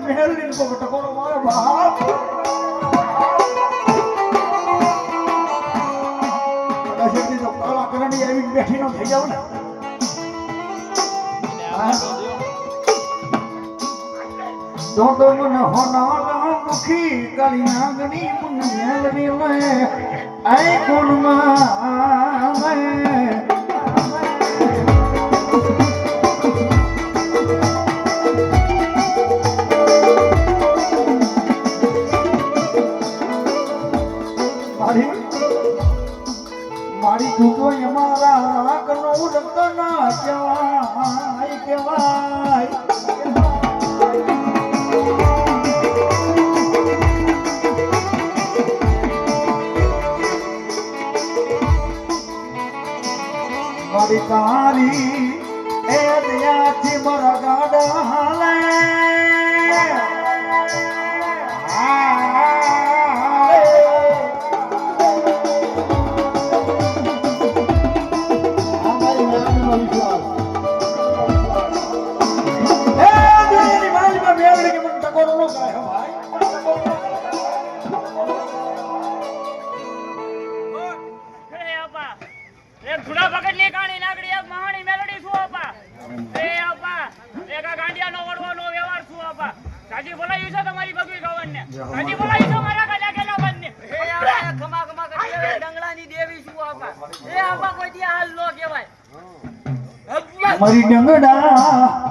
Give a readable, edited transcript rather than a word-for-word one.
મેલની કો ટકોરો મારો બાપ કશેથી તો કાળા કરણી આવી બેઠી નો થઈ જાવ ને દોડો મન હોના મુખી કાળી નાગણી મુન મેલની મે આય કોણમાં મારી દુખો અમારા રાગનો રંગના કહેવાય કહેવાય મારી તારી એ દયાથી મારા ગાડા હાલે મારી ડંગડા